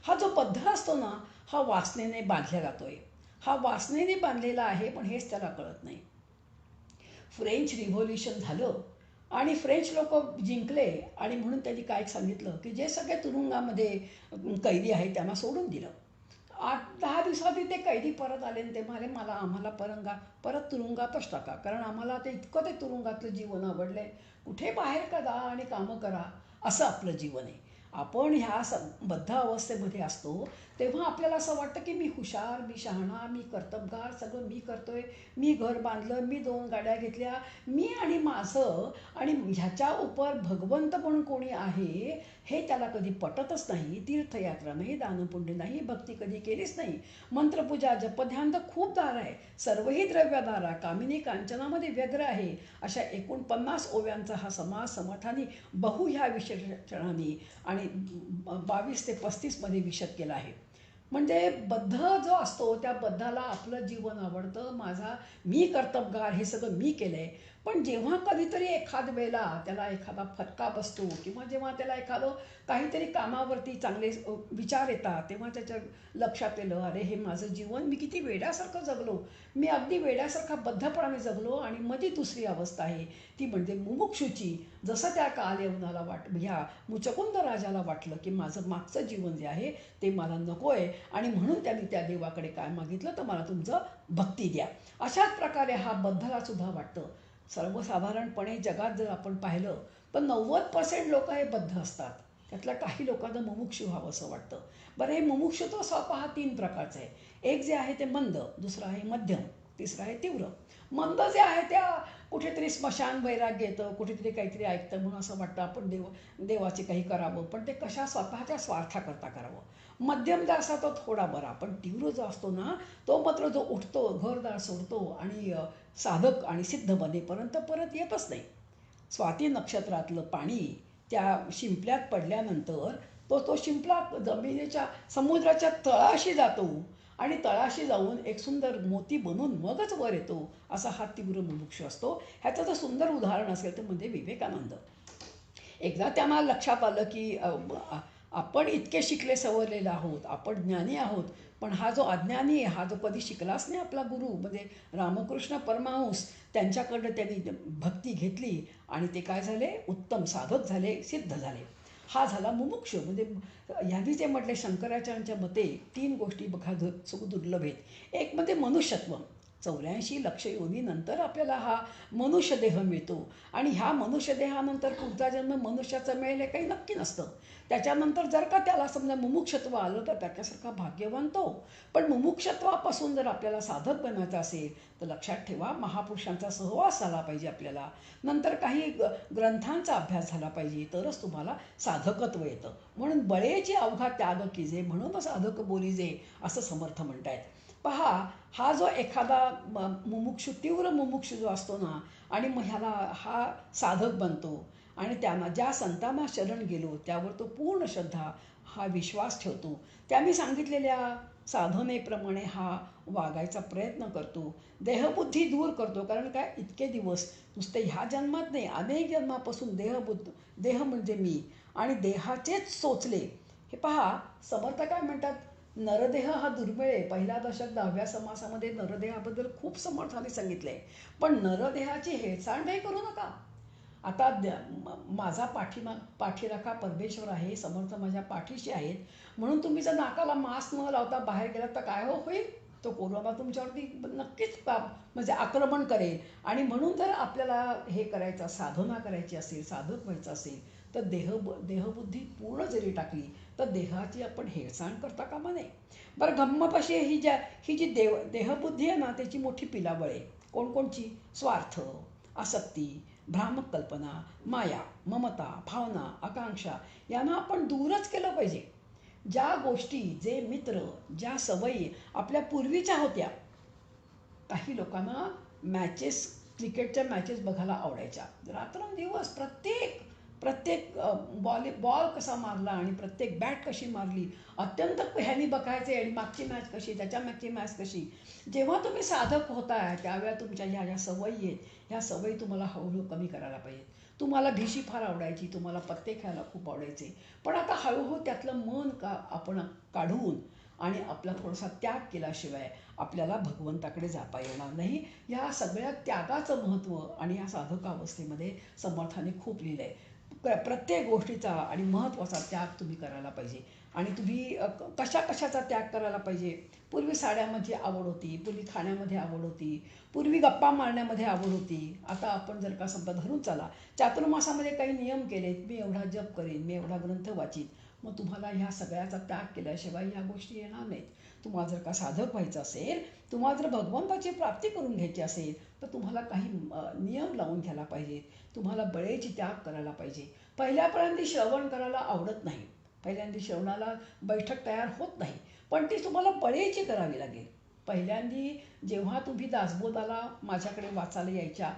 A: हा जो बद्ध असतो ना, हा वासनेने बांधला जातोय. हा वासनेने बांधलेला आहे, पण हेच त्याला कळत नाही. फ्रेंच रिव्होल्युशन झालं आणि फ्रेंच लोक जिंकले, आणि म्हणून त्यांनी काय सांगितलं की जे सगळे तुरुंगामध्ये कैदी आहेत त्यांना सोडून दिलं. 8-10 दिवसांनी ते कैदी परत आले आणि ते म्हणाले आम्हाला परत तुरुंगातच टाका, कारण आम्हाला ते इतकं ते तुरुंगातलं जीवन आवडलंय. कुठे बाहेर करा आणि कामं करा, असं आपलं जीवन आहे. आपण ह्या बद्ध अवस्थेमध्ये असतो तेव्हा आपल्याला असं वाटतं की मी हुशार, मी शहाणा, मी कर्तबगार, सगळं मी करतोय, मी घर बांधलं, मी 2 गाड्या घेतल्या, मी आणि माझं, आणि ह्याच्या उपर भगवंत म्हणून कोणी आहे हे त्याला कधी पटतच नाही. तीर्थयात्रा नाही, दानपुण्य नाही, भक्ती कधी केलीच नाही, मंत्रपूजा जपध्यान तर खूप दार आहे, सर्वही द्रव्यदारा, कामिनी कांचनामध्ये व्यग्र आहे. अशा एकूण 50 ओव्यांचा हा समास समर्थांनी बहु ह्या विशेषणाने आणि 22 ते 35 विशद केला आहे. म्हणजे बद्ध जो असतो त्या बद्धाला आपलं जीवन आवडतं, माझा मी कर्तबगार, हे सगळं मी केलंय. पण जेव्हा कधीतरी एखाद वेळेला त्याला एखादा फटका बसतो, किंवा जेव्हा त्याला एखादं काहीतरी कामावरती चांगले विचार येतात, तेव्हा त्याच्या लक्षात येलं, अरे हे माझं जीवन मी किती वेड्यासारखं जगलो, मी अगदी वेड्यासारखा बद्धपणाने जगलो. आणि मध्ये दुसरी अवस्था आहे ती म्हणजे मुमुक्षुची. जसं त्या कालयवनाला ह्या मुचकुंद राजाला वाटलं की माझं मागचं जीवन जे आहे ते मला नको आहे, आणि म्हणून त्यांनी त्या देवाकडे काय मागितलं, तर मला तुमचं भक्ती द्या. अशाच प्रकारे हा बद्धाला सुद्धा वाटतं. सर्वसाधारणपणे जगात जर आपण पाहिलं तर 90% लोक हे बद्ध असतात. त्यातल्या काही लोकांना मुमुक्षू व्हावं असं वाटतं. बरं, हे मुमुक्षुत्व स्वतः 3 प्रकारचं आहे. एक जे आहे ते मंद, दुसरं आहे मध्यम, तिसरं आहे तीव्र. मंद जे आहे त्या कुठेतरी स्मशान वैराग्य येतं, कुठेतरी काहीतरी ऐकतं म्हणून असं वाटतं आपण देवाचे काही करावं, पण ते कशा स्वतःच्या स्वार्थाकरता करावं. मध्यम जो असा तो थोडा बरा, पण तीव्र जो असतो ना, तो मात्र जो उठतो, घरदार सोडतो आणि साधक आणि सिद्ध बनेपर्यंत परत येतच नाही. स्वाती नक्षत्रातलं पाणी त्या शिंपल्यात पडल्यानंतर तो शिंपला जमिनीच्या समुद्राच्या तळाशी जातो, आणि तळाशी जाऊन एक सुंदर मोती बनून मगच वर येतो. असा हा तीव्र मुमुक्ष असतो. ह्याचं जर सुंदर उदाहरण असेल तर म्हणजे विवेकानंद. एकदा त्यांना लक्षात आलं की आपण इतके शिकले सवरलेले आहोत, आपण ज्ञानी आहोत, पण हा जो अज्ञानी आहे, हा जो कधी शिकलाच नाही, आपला गुरु म्हणजे रामकृष्ण परमहंस, त्यांच्याकडनं त्यांनी भक्ती घेतली आणि ते काय झाले, उत्तम साधक झाले, सिद्ध झाले. हा झाला मुमुक्ष. म्हणजे ह्यांनी जे म्हटले शंकराचार्यांच्या मते 3 गोष्टी बघा दुर्लभ आहेत. एक म्हणजे मनुष्यत्व. 84 लक्ष योनीनंतर आपल्याला हा मनुष्यदेह मिळतो, आणि ह्या मनुष्यदेहानंतर पुढचा जन्म मनुष्याचा मिळेल हे काही नक्की नसतं. त्याच्यानंतर जर का त्याला समजा मुमुक्षत्व आलं तर त्याच्यासारखा भाग्यवान तो. पण मुमुक्षत्वापासून जर आपल्याला साधक बनायचं असेल तर लक्षात ठेवा, महापुरुषांचा सहवास झाला पाहिजे आपल्याला, नंतर काही ग्रंथांचा अभ्यास झाला पाहिजे, तरच तुम्हाला साधकत्व येतं. म्हणून बळेची अवघा त्याग कीजे, म्हणून साधक बोलीजे, असं समर्थ म्हणतायत. पहा, हा जो एखादा मुमुक्षू, तीव्र मुमुक्षू जो असतो ना, आणि मग हा साधक बनतो, आणि त्यांना ज्या संतांना शरण गेलो त्यावर तो पूर्ण श्रद्धा, हा विश्वास ठेवतो, त्यांनी सांगितलेल्या साधनेप्रमाणे हा वागायचा प्रयत्न करतो, देहबुद्धी दूर करतो. कारण काय, इतके दिवस नुसते ह्या जन्मात नाही, अनेक जन्मापासून देह म्हणजे मी, आणि देहाचेच सोचले. हे पहा, समर्थ काय म्हणतात, नरदेह हा दुर्मिळ आहे. पहिला दशक 10व्या समासामध्ये नरदेहाबद्दल खूप समर्थाने सांगितलंय. पण नरदेहाची हेळसांड काही करू नका. आता माझा पाठीराखा परमेश्वर आहे, समर्थ माझ्या पाठीशी आहेत, म्हणून तुम्ही जर नाकाला मास्क न लावता बाहेर गेलात तर काय होईल? तो कोरोना तुमच्यावरती नक्कीच म्हणजे आक्रमण करेल. आणि म्हणून जर आपल्याला हे करायचं, साधना करायची असेल, साधक व्हायचं असेल, तर देहबुद्धी पूर्ण जरी टाकली तर देहाची आपण हेळसांड करता कामा नये. बरं, गंमत अशी आहे, ही जी देहबुद्धी आहे ना, त्याची मोठी पिलाबळ आहे. कोणकोणची? स्वार्थ, आसक्ती, भ्रामक कल्पना, माया, ममता, भावना, आकांक्षा यांना आपण दूरच केलं पाहिजे. ज्या गोष्टी, जे मित्र, ज्या सवयी आपल्या पूर्वीच्या होत्या. काही लोकांना मॅचेस, क्रिकेटच्या मॅचेस बघायला आवडायच्या. रात्रंदिवस प्रत्येक प्रत्येक बॉल कसा मारला आणि प्रत्येक बॅट कशी मारली, अत्यंत ह्यानी बघायचे. आणि मागची मॅच कशी, त्याच्या मागची मॅच कशी. जेव्हा तुम्ही साधक होताय त्यावेळेला तुमच्या ह्या ज्या सवयी आहेत, ह्या सवयी तुम्हाला हळूहळू कमी करायला पाहिजेत. तुम्हाला भिशी फार आवडायची, तुम्हाला पत्ते खेळायला खूप आवडायचे, पण आता हळूहळू त्यातलं मन आपण काढून आणि आपला थोडासा त्याग केल्याशिवाय आपल्याला भगवंताकडे जाता येणार नाही. या सगळ्या त्यागाचं महत्त्व आणि या साधकावस्थेमध्ये समर्थाने खूप लिहिलं आहे. प्रत्येक गोष्टीचा आणि महत्त्वाचा त्याग तुम्ही करायला पाहिजे. आणि तुम्ही कशाचा त्याग करायला पाहिजे? पूर्वी साड्यामध्ये आवड होती, पूर्वी खाण्यामध्ये आवड होती, पूर्वी गप्पा मारण्यामध्ये आवड होती. आता आपण जर का समजा धरून चला, चातुर्मासामध्ये काही नियम केलेत, मी एवढा जप करेन, मी एवढा ग्रंथ वाचीन, मग तुम्हाला ह्या सगळ्याचा त्याग केल्याशिवाय ह्या गोष्टी येणार नाहीत. तुम्हाला जर का साधक व्हायचं असेल, तुम्हाला जर भगवंताची प्राप्ती करून घ्यायची असेल, तर तुम्हाला काही नियम लावून घ्यायला पाहिजेत. तुम्हाला बळेची त्याग करायला पाहिजे. पहिल्यापर्यंत श्रवण करायला आवडत नाही, पहिल्यांदा श्रवणाला बैठक तयार होत नाही, पण ती तुम्हाला बळेची करावी लागेल. पहिल्यांदी जेव्हा तुम्ही दासबोधाला माझ्याकडे वाचायला यायच्या,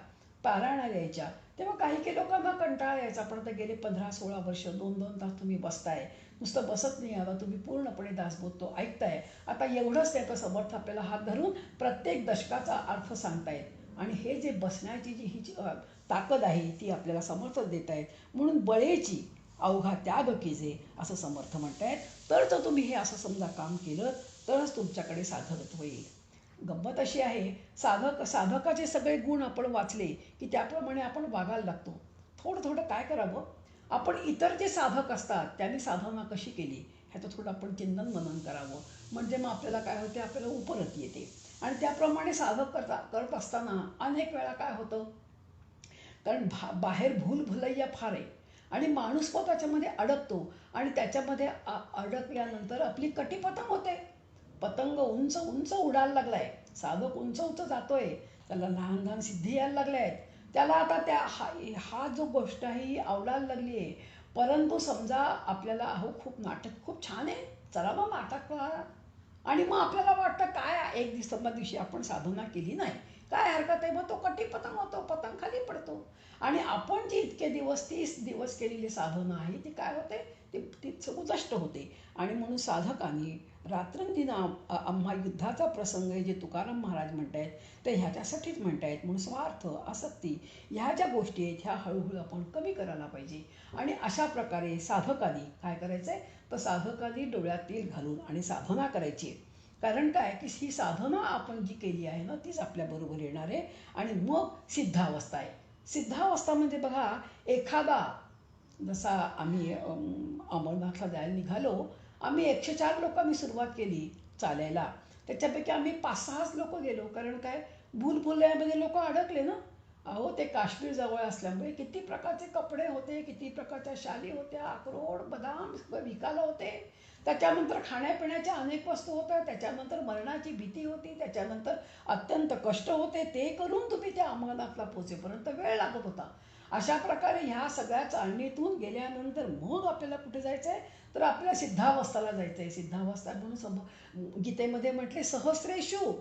A: पारायणाला यायच्या, तेव्हा काही लोकांना कंटाळा यायचा. पण आता गेले 15-16 वर्ष 2-2 तास तुम्ही बसताय. नुसतं बसत नाही, आता तुम्ही पूर्णपणे दासबोध तो ऐकताय. आता एवढंच नाही तर समर्थ आपल्याला हात धरून प्रत्येक दशकाचा अर्थ सांगतायत. आणि हे जे बसण्याची जी ही ताकद आहे ती आपल्याला समर्थ देत आहेत. म्हणून बळेची अवघा त्याग कीजे असं समर्थ म्हणतायत. तर तुम्ही हे असं समजा काम केलं तरच तुमच्याकडे साधकत्व होईल. गंमत अशी आहे, साधकाचे सगळे गुण आपण वाचले की त्याप्रमाणे आपण वागायला लागतो. थोडं थोडं काय करावं, आपण इतर जे साधक असतात त्यांनी साधना कशी केली ह्याचं थोडं आपण चिंतन मनन करावं. म्हणजे मग आपल्याला काय होते, आपल्याला उपरती येते. आणि त्याप्रमाणे साधक करत असताना अनेक वेळा काय होतं, कारण बाहेर भूलभुलैया फार आहे आणि माणूस पण त्याच्यामध्ये अडकतो. आणि त्याच्यामध्ये अडकल्यानंतर आपली कटीपतंग होते. पतंग उंच उंच उडायला लागलाय, साधक उंच उंच जातोय, त्याला लहान लहान सिद्धी यायला लागल्या आहेत, त्याला आता हा जो गोष्ट आहे ही आवडायला लागली आहे. परंतु समजा आपल्याला खूप नाटक खूप छान आहे, चला मग नाटक करा. आणि मग आपल्याला वाटतं काय एक दिवशी आपण साधना केली नाही, काय हरकत आहे, मग तो कटी पतंग होतो, पतंग खाली पडतो. आणि आपण जी इतके दिवस 30 दिवस केलेली साधना आहे ती काय होते, ती उद्ध्वस्त होते. आणि म्हणून साधकांनी रात्रंदिना आम्हा युद्धाचा प्रसंग आहे जे तुकाराम महाराज म्हणतायत ते ह्याच्यासाठीच म्हणतायत. म्हणून स्वार्थ, आसक्ती ह्या ज्या गोष्टी आहेत ह्या हळूहळू आपण कमी करायला पाहिजे. आणि अशा प्रकारे साधकांनी काय करायचं आहे, तर साधकांनी डोळ्यात तेल घालून आणि साधना करायची. कारण काय की ही साधना आपण जी केली आहे ना तीच आपल्याबरोबर येणार आहे. आणि मग सिद्धावस्था आहे. सिद्धावस्था म्हणजे बघा, एखादा जसा आम्ही अमरनाथला जायला निघालो, आम्ही 104 लोकांनी सुरुवात केली चालायला. त्याच्यापैकी आम्ही 5-6च लोक गेलो. कारण काय, भूलभुलैयामध्ये लोक अडकले ना. अहो, ते काश्मीर जवळ असल्यामुळे किती प्रकारचे कपडे होते, किती प्रकारच्या शाली होत्या, अक्रोड बदाम विकायला होते. त्याच्यानंतर खाण्यापिण्याच्या अनेक वस्तू होत्या, त्याच्यानंतर मरणाची भीती होती, त्याच्यानंतर अत्यंत कष्ट होते. ते करून तुम्ही त्या अमरनाथला पोचेपर्यंत वेळ लागत होता. अशा प्रकारे ह्या सगळ्या चालणीतून गेल्यानंतर मग आपल्याला कुठे जायचं आहे, तर आपल्याला सिद्धावस्थाला जायचं आहे. सिद्धावस्था म्हणून गीतेमध्ये म्हटले सहस्रेषु,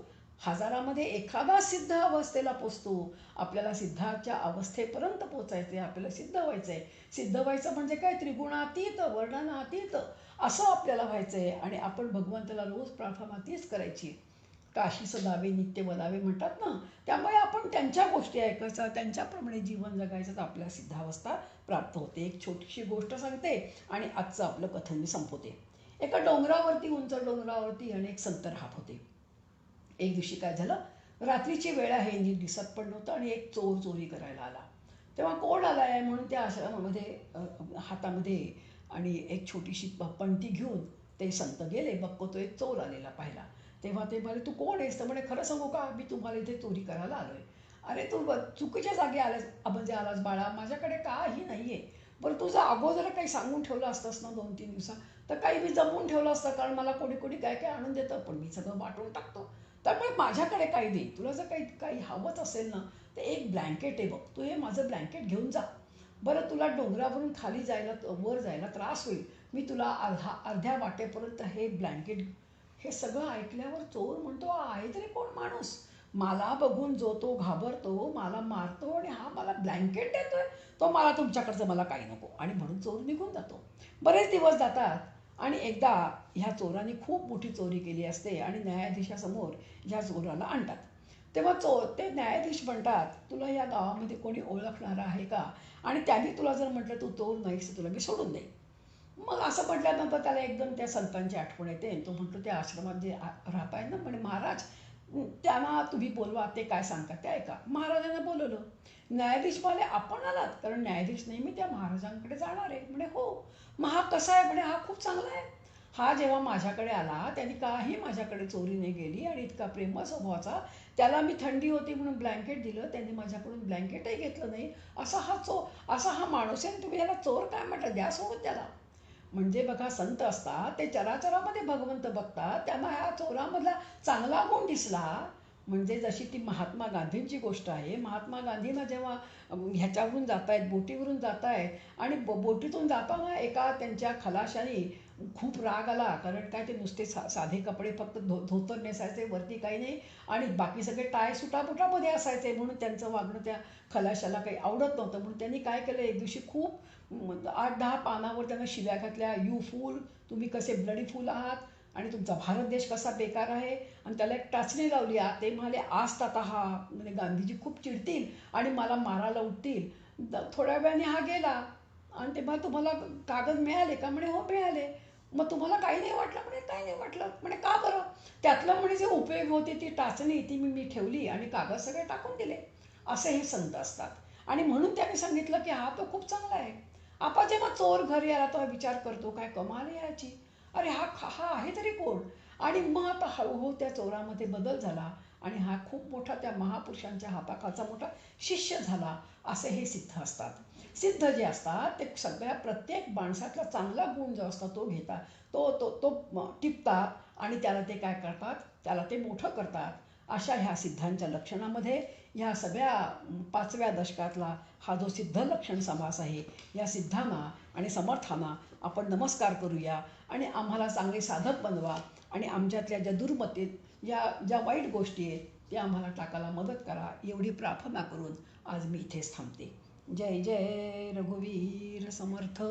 A: हजारामध्ये एखादा सिद्ध अवस्थेला पोचतो. आपल्याला सिद्धाच्या अवस्थेपर्यंत पोचायचं आहे, आपल्याला सिद्ध व्हायचं आहे. सिद्ध व्हायचं म्हणजे काय, त्रिगुणातीत, वर्णनातीत असं आपल्याला व्हायचं आहे. आणि आपण भगवंताला रोज प्रार्थना तीच करायची. काशी सदावे नित्य वदावे म्हणतात ना. त्यामुळे आपण त्यांच्या गोष्टी ऐकायच्या, त्यांच्याप्रमाणे जीवन जगायचं, तर आपल्याला सिद्धावस्था प्राप्त होते. एक छोटीशी गोष्ट सांगते आणि आजचं आपलं कथन मी संपवते. एका डोंगरावरती, उंच डोंगरावरती अनेक संत राहत होते. एक दिवशी काय झालं, रात्रीची वेळ आहे, नीट दिसत पण नव्हतं आणि एक चोर चोरी करायला आला. तेव्हा कोण आला आहे म्हणून त्या आश्रमामध्ये हातामध्ये आणि एक छोटीशी पणती घेऊन ते संत गेले. बघतो तो एक चोर आलेला पाहिला. तेव्हा ते म्हणाले, तू कोण आहेस? तर म्हणे, खरं सांगू का, मी तुम्हाला इथे चोरी करायला आलोय. अरे तू चुकीच्या जागी आलास, म्हणजे आलास बाळा, माझ्याकडे काही नाहीये. बरं तुझं अगोदर काही सांगून ठेवलं असतंस ना 2-3 दिवसा, तर काही मी जमवून ठेवलं असतं, कारण मला कोणी कोणी काय काय आणून देतं, पण मी सगळं वाटून टाकतो. त्यामुळे माझ्याकडे काही दे, तुला जर काही काही हवंच असेल ना, तर एक ब्लँकेट आहे बघ, तू हे माझं ब्लँकेट घेऊन जा. बरं तुला डोंगरावरून खाली जायला, वर जायला त्रास होईल, मी तुला अर्ध्या वाटेपर्यंत हे ब्लँकेट. हे सगळं ऐकल्यावर चोर म्हणतो, आहे तरी कोण माणूस, मला बघून जो तो घाबरतो, मला मारतो, आणि हा मला ब्लँकेट देतोय, तो मला तुमच्याकडचं मला काही नको, आणि म्हणून चोर निघून जातो. बरेच दिवस जातात, आणि एकदा ह्या चोराने खूप मोठी चोरी केली असते, आणि न्यायाधीशासमोर ह्या चोराला आणतात. तेव्हा ते न्यायाधीश म्हणतात, तुला या गावामध्ये कोणी ओळखणारा आहे का, आणि त्यांनी तुला जर म्हटलं तू चोर नाहीस तर तुला मी सोडून देईन. मग असं म्हटल्यानंतर त्याला एकदम त्या संतांची आठवण येते. तो म्हणतो, त्या आश्रमात जे राहताय ना, म्हणे महाराज, त्यांना तुम्ही बोलवा, ते काय सांगतात ते ऐका. महाराजांना बोलवलं. न्यायाधीश म्हणाले, आपण आलात, कारण न्यायाधीश नेहमी त्या महाराजांकडे जाणार आहे. म्हणे हो. मग हा कसा आहे? म्हणे हा खूप चांगला आहे. हा जेव्हा माझ्याकडे आला, त्यांनी काही माझ्याकडे चोरी नाही गेली, आणि इतका प्रेमळ स्वभावाचा. त्याला मी थंडी होती म्हणून ब्लँकेट दिलं, त्यांनी माझ्याकडून ब्लँकेटही घेतलं नाही. असा हा माणूस आहे, आणि तुम्ही याला चोर काय म्हटलं, द्या सोडून त्याला. म्हणजे बघा, संत असतात ते चराचरामध्ये भगवंत बघतात, त्यांना ह्या चोरामधला चांगला गुण दिसला. म्हणजे जशी ती महात्मा गांधींची गोष्ट आहे. महात्मा गांधींना जेव्हा ह्याच्यावरून जात आहेत, बोटीवरून जात आहे, आणि बोटीतून जाताना एका त्यांच्या खलाशाने खूप राग आला, कारण काय ते नुसते साधे कपडे, फक्त धोतर नेसायचे, वरती काही नाही, आणि बाकी सगळे टाय सुटापुटामध्ये असायचे, म्हणून त्यांचं वागणं त्या खलाशाला काही आवडत नव्हतं. म्हणून त्यांनी काय केलं, एक दिवशी खूप 8-10 पानावर त्यांना शिव्या घातल्या. यू फूल, तुम्ही कसे ब्लडी फूल आहात, आणि तुमचा भारत देश कसा बेकार आहे. आणि त्याला एक टाचणी लावली. ते म्हणाले, आज आता हा, म्हणजे गांधीजी खूप चिडतील आणि मला मारायला उठतील. थोड्या वेळाने हा गेला, आणि तेव्हा, तुम्हाला कागद मिळाले का? म्हणे हो मिळाले. मग तुम्हाला काही नाही वाटलं? म्हणे काही नाही वाटलं. म्हणे का बरं? त्यातलं म्हणे जे उपयोग होती ती टाचणी, ती मी ठेवली, आणि कागद सगळे टाकून दिले. असे हे संत असतात. आणि म्हणून त्यांनी सांगितलं की हा तो खूप चांगला आहे. आपण जेव्हा चोर घरी आला तेव्हा विचार करतो, काय कमाल आहे याची, अरे हा हा आहे तरी कोण. आणि मग आता हळूहळू त्या चोरामध्ये बदल झाला, आणि हा खूप मोठा त्या महापुरुषांच्या हाताखालचा मोठा शिष्य झाला. असे हे सिद्ध असतात. सिद्ध जे असतात ते सगळ्या प्रत्येक माणसातला चांगला गुण जो असतो तो घेतात, तो तो तो टिपतात, आणि त्याला ते काय करतात, त्याला ते मोठं करतात. अशा ह्या सिद्धांच्या लक्षणामध्ये ह्या सगळ्या 5व्या दशकातला हा जो सिद्ध लक्षण समास आहे, या सिद्धांना आणि समर्थांना आपण नमस्कार करूया, आणि आम्हाला चांगले साधक बनवा, आणि आमच्यातल्या ज्या दुर्मतीत ज्या वाईट गोष्टी आहेत त्या आम्हाला टाकायला मदत करा, एवढी प्रार्थना करून आज मी इथेच थांबते. जय जय रघुवीर समर्थ.